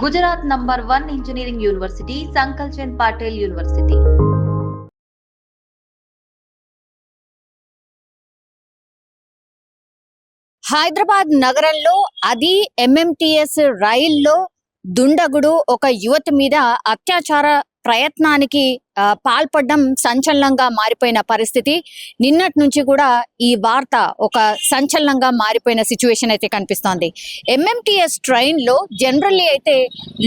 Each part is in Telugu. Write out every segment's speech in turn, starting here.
Gujarat number 1 engineering university Sankalchand Patil university. Hyderabad నగరంలో అది ఎంఎంటీఎస్ రైల్లో దుండగుడు ఒక యువతి మీద అత్యాచార ప్రయత్నానికి పాల్పడడం సంచలనంగా మారిపోయిన పరిస్థితి. నిన్నటి నుంచి కూడా ఈ వార్త ఒక సంచలనంగా మారిపోయిన సిచ్యువేషన్ అయితే కనిపిస్తోంది. ఎంఎంటీఎస్ ట్రైన్ లో జనరల్లీ అయితే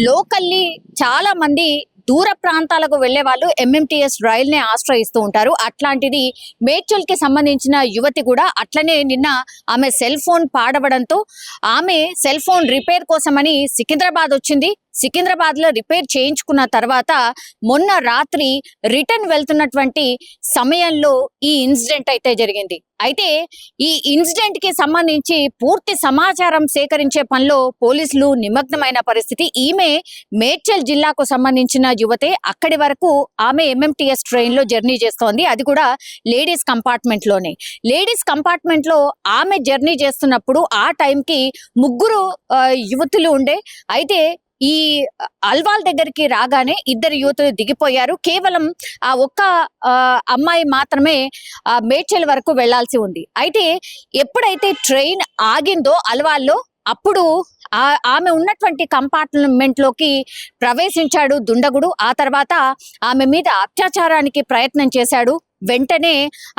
లోకల్లీ చాలా మంది దూర ప్రాంతాలకు వెళ్లే వాళ్ళు ఎంఎంటీఎస్ రైల్ నే ఆశ్రయిస్తూ ఉంటారు. అట్లాంటిది మేడ్చల్ కి సంబంధించిన యువతి కూడా అట్లనే నిన్న ఆమె సెల్ ఫోన్ పాడవడంతో ఆమె సెల్ ఫోన్ రిపేర్ కోసమని సికింద్రాబాద్ వచ్చింది. సికింద్రాబాద్ లో రిపేర్ చేయించుకున్న తర్వాత మొన్న రాత్రి రిటర్న్ వెళ్తున్నటువంటి సమయంలో ఈ ఇన్సిడెంట్ అయితే జరిగింది. అయితే ఈ ఇన్సిడెంట్ కి సంబంధించి పూర్తి సమాచారం సేకరించే పనిలో పోలీసులు నిమగ్నమైన పరిస్థితి. ఈమె మేడ్చల్ జిల్లాకు సంబంధించిన యువతే. అక్కడి వరకు ఆమె ఎంఎంటీఎస్ ట్రైన్ లో జర్నీ చేస్తోంది, అది కూడా లేడీస్ కంపార్ట్మెంట్ లోనే. లేడీస్ కంపార్ట్మెంట్ లో ఆమె జర్నీ చేస్తున్నప్పుడు ఆ టైంకి ముగ్గురు యువతులు ఉండే. అయితే ఈ అల్వాల్ దగ్గరికి రాగానే ఇద్దరు యువతులు దిగిపోయారు. కేవలం ఆ ఒక్క అమ్మాయి మాత్రమే మేడ్చల్ వరకు వెళ్లాల్సి ఉంది. అయితే ఎప్పుడైతే ట్రైన్ ఆగిందో అల్వాల్లో, అప్పుడు ఆమె ఉన్నటువంటి కంపార్ట్మెంట్ లోకి ప్రవేశించాడు దుండగుడు. ఆ తర్వాత ఆమె మీద అత్యాచారానికి ప్రయత్నం చేశాడు. వెంటనే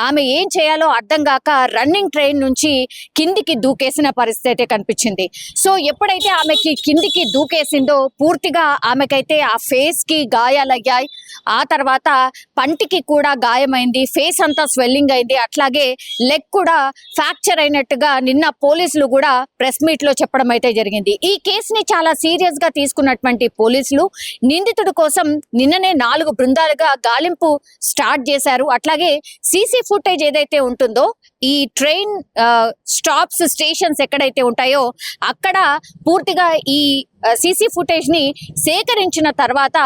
ఆమె ఏం చేయాలో అర్థం కాక రన్నింగ్ ట్రైన్ నుంచి కిందికి దూకేసిన పరిస్థితి కనిపించింది. సో ఎప్పుడైతే ఆమెకి కిందికి దూకేసిందో పూర్తిగా ఆమెకైతే ఆ ఫేస్ కి గాయాలయ్యాయి. ఆ తర్వాత పంటికి కూడా గాయమైంది, ఫేస్ అంతా స్వెల్లింగ్ అయింది, అట్లాగే లెగ్ కూడా ఫ్రాక్చర్ అయినట్టుగా నిన్న పోలీసులు కూడా ప్రెస్ మీట్ లో చెప్పడం అయితే జరిగింది. ఈ కేసుని చాలా సీరియస్ గా తీసుకున్నటువంటి పోలీసులు నిందితుడి కోసం నిన్ననే 4 బృందాలుగా గాలింపు స్టార్ట్ చేశారు. అట్లాగే సీసీ ఫుటేజ్ ఏదైతే ఉంటుందో, ఈ ట్రైన్ స్టాప్స్ స్టేషన్స్ ఎక్కడైతే ఉంటాయో అక్కడ పూర్తిగా ఈ సీసీ ఫుటేజ్ ని సేకరించిన తర్వాత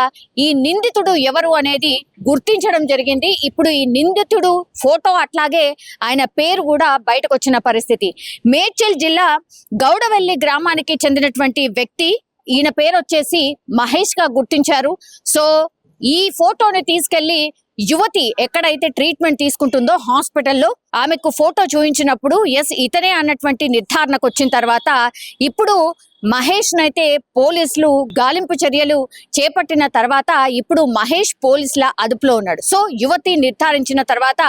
ఈ నిందితుడు ఎవరు అనేది గుర్తించడం జరిగింది. ఇప్పుడు ఈ నిందితుడు ఫోటో అట్లాగే ఆయన పేరు కూడా బయటకు వచ్చిన పరిస్థితి. మేడ్చల్ జిల్లా గౌడవెల్లి గ్రామానికి చెందినటువంటి వ్యక్తి. ఈయన పేరు వచ్చేసి మహేష్ గా గుర్తించారు. సో ఈ ఫోటోని తీసుకెళ్లి యువతి ఎక్కడైతే ట్రీట్మెంట్ తీసుకుంటుందో హాస్పిటల్లో ఆమెకు ఫోటో చూపించినప్పుడు ఎస్ ఇతనే అన్నటువంటి నిర్ధారణకు వచ్చిన తర్వాత ఇప్పుడు మహేష్ నైతే పోలీసులు గాలింపు చర్యలు చేపట్టిన తర్వాత ఇప్పుడు మహేష్ పోలీసుల అదుపులో ఉన్నాడు. సో యువతి నిర్ధారించిన తర్వాత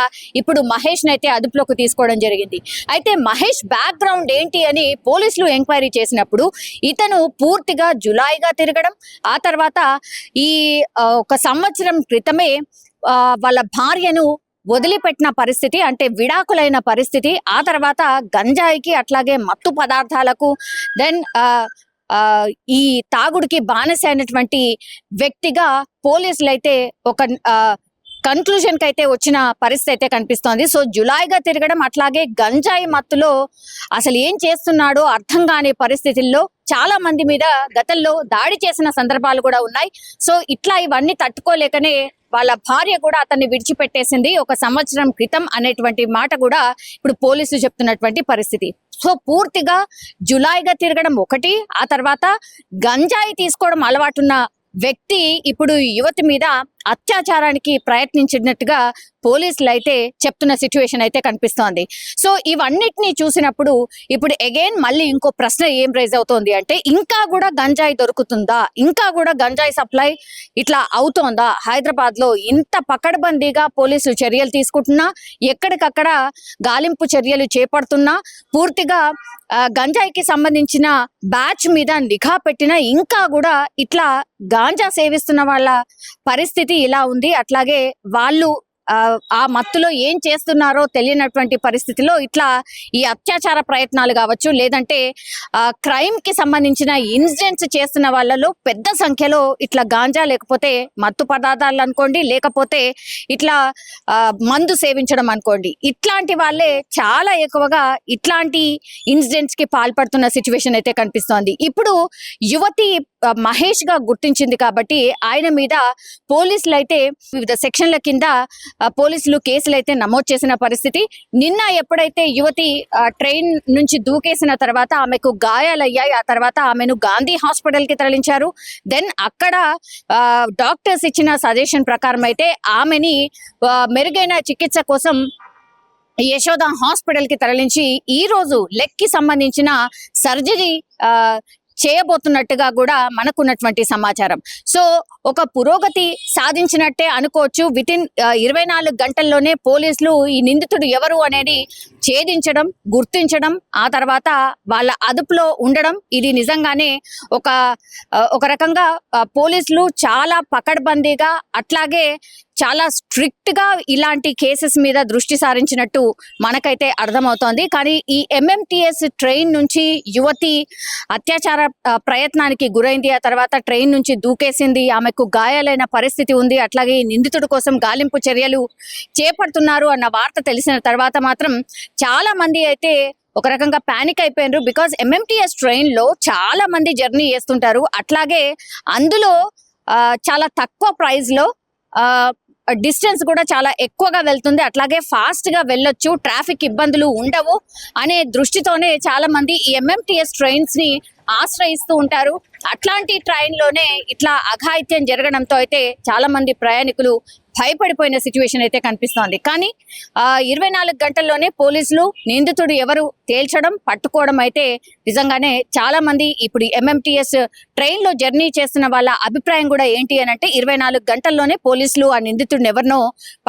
ఇప్పుడు మహేష్ నైతే అదుపులోకి తీసుకోవడం జరిగింది. అయితే మహేష్ బ్యాక్గ్రౌండ్ ఏంటి అని పోలీసులు ఎంక్వైరీ చేసినప్పుడు ఇతను పూర్తిగా జులాయిగా తిరగడం, ఆ తర్వాత ఈ 1 సంవత్సరం క్రితమే వాళ్ళ భార్యను వదిలిపెట్టిన పరిస్థితి, అంటే విడాకులైన పరిస్థితి. ఆ తర్వాత గంజాయికి అట్లాగే మత్తు పదార్థాలకు దెన్ ఈ తాగుడికి బానిస అయినటువంటి వ్యక్తిగా పోలీసులు అయితే ఒక కన్క్లూజన్ కి అయితే వచ్చిన పరిస్థితి అయితే కనిపిస్తోంది. సో జులాయిగా తిరగడం అట్లాగే గంజాయి మత్తులో అసలు ఏం చేస్తున్నాడో అర్థం కాని పరిస్థితుల్లో చాలా మంది మీద గతంలో దాడి చేసిన సందర్భాలు కూడా ఉన్నాయి. సో ఇట్లా ఇవన్నీ తట్టుకోలేకనే వాళ్ళ భార్య కూడా అతన్ని విడిచిపెట్టేసింది 1 సంవత్సరం క్రితం అనేటువంటి మాట కూడా ఇప్పుడు పోలీసులు చెప్తున్నటువంటి పరిస్థితి. సో పూర్తిగా జులాయిగా తిరగడం ఒకటి, ఆ తర్వాత గంజాయి తీసుకోవడం అలవాటున్న వ్యక్తి ఇప్పుడు యువతి మీద అత్యాచారానికి ప్రయత్నించినట్టుగా పోలీసులు అయితే చెప్తున్న సిచ్యువేషన్ అయితే కనిపిస్తోంది. సో ఇవన్నిటిని చూసినప్పుడు ఇప్పుడు అగైన్ మళ్ళీ ఇంకో ప్రశ్న ఏం రైజ్ అవుతోంది అంటే, ఇంకా కూడా గంజాయి దొరుకుతుందా, ఇంకా కూడా గంజాయి సప్లై ఇట్లా అవుతోందా హైదరాబాద్ లో? ఇంత పకడ్బందీగా పోలీసులు చర్యలు తీసుకుంటున్నా, ఎక్కడికక్కడ గాలింపు చర్యలు చేపడుతున్నా, పూర్తిగా గంజాయికి సంబంధించిన బ్యాచ్ మీద నిఘా పెట్టినా ఇంకా కూడా ఇట్లా గాంజా సేవిస్తున్న వాళ్ళ పరిస్థితి ఇలా ఉంది. అట్లాగే వాళ్ళు ఆ మత్తులో ఏం చేస్తున్నారో తెలియనటువంటి పరిస్థితిలో ఇట్లా ఈ అత్యాచార ప్రయత్నాలు కావచ్చు, లేదంటే క్రైమ్ కి సంబంధించిన ఇన్సిడెంట్స్ చేస్తున్న వాళ్ళలో పెద్ద సంఖ్యలో ఇట్లా గాంజా లేకపోతే మత్తు పదార్థాలు అనుకోండి, లేకపోతే ఇట్లా మందు సేవించడం అనుకోండి, ఇట్లాంటి వాళ్ళే చాలా ఎక్కువగా ఇట్లాంటి ఇన్సిడెంట్స్ కి పాల్పడుతున్న సిచ్యువేషన్ అయితే కనిపిస్తోంది. ఇప్పుడు యువతి మహేష్ గా గుర్తించింది కాబట్టి ఆయన మీద పోలీసులు అయితే వివిధ సెక్షన్ల కింద పోలీసులు కేసులు అయితే నమోదు చేసిన పరిస్థితి. నిన్న ఎప్పుడైతే యువతి ట్రైన్ నుంచి దూకేసిన తర్వాత ఆమెకు గాయాలయ్యాయి. ఆ తర్వాత ఆమెను గాంధీ హాస్పిటల్ కి తరలించారు. దెన్ అక్కడ డాక్టర్స్ ఇచ్చిన సజెషన్ ప్రకారం అయితే ఆమెని మెరుగైన చికిత్స కోసం యశోద హాస్పిటల్ కి తరలించి ఈ రోజు లెగ్ కి సంబంధించిన సర్జరీ చేయబోతున్నట్టుగా కూడా మనకున్నటువంటి సమాచారం. సో ఒక పురోగతి సాధించినట్టే అనుకోవచ్చు. వితిన్ 24 గంటల్లోనే పోలీసులు ఈ నిందితుడు ఎవరు అనేది ఛేదించడం, గుర్తించడం, ఆ తర్వాత వాళ్ళ అదుపులో ఉండడం, ఇది నిజంగానే ఒక రకంగా పోలీసులు చాలా పకడ్బందీగా అట్లాగే చాలా స్ట్రిక్ట్ గా ఇలాంటి కేసెస్ మీద దృష్టి సారించినట్టు మనకైతే అర్థమవుతోంది. కానీ ఈ MMTS ట్రైన్ నుంచి యువతి అత్యాచార ప్రయత్నానికి గురైంది. ఆ తర్వాత ట్రైన్ నుంచి దూకేసింది. ఆమెకు గాయాలైన పరిస్థితి ఉంది. అట్లాగే ఈ నిందితుడి కోసం గాలింపు చర్యలు చేపడుతున్నారు అన్న వార్త తెలిసిన తర్వాత మాత్రం చాలా మంది అయితే ఒక రకంగా పానిక్ అయిపోయినారు. బికాజ్ MMTS ట్రైన్ లో చాలా మంది జర్నీ చేస్తుంటారు. అట్లాగే అందులో చాలా తక్కువ ప్రైస్ లో డిస్టెన్స్ కూడా చాలా ఎక్కువగా వెళ్తుంది. అట్లాగే ఫాస్ట్ గా వెళ్ళొచ్చు, ట్రాఫిక్ ఇబ్బందులు ఉండవు అనే దృష్టితోనే చాలా మంది ఈ MMTS ట్రైన్స్ ని ఆశ్రయిస్తూ ఉంటారు. అట్లాంటి ట్రైన్ లోనే ఇట్లా అఘాయిత్యం జరగడంతో అయితే చాలా మంది ప్రయాణికులు భయపడిపోయిన సిచ్యువేషన్ అయితే కనిపిస్తోంది. కానీ 24 గంటల్లోనే పోలీసులు నిందితుడు ఎవరు తేల్చడం, పట్టుకోవడం అయితే నిజంగానే చాలా మంది ఇప్పుడు MMTS ట్రైన్ లో జర్నీ చేస్తున్న వాళ్ళ అభిప్రాయం కూడా ఏంటి అని అంటే 24 గంటల్లోనే పోలీసులు ఆ నిందితుడిని ఎవరినో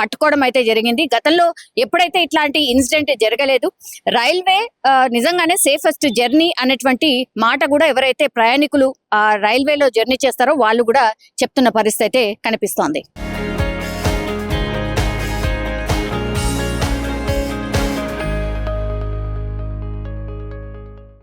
పట్టుకోవడం అయితే జరిగింది. గతంలో ఎప్పుడైతే ఇట్లాంటి ఇన్సిడెంట్ జరగలేదు. రైల్వే నిజంగానే సేఫెస్ట్ జర్నీ అనేటువంటి మాట కూడా ఎవరైతే ప్రయాణికులు రైల్వేలో జర్నీ చేస్తారో వాళ్ళు కూడా చెప్తున్న పరిస్థితి అయితే కనిపిస్తోంది.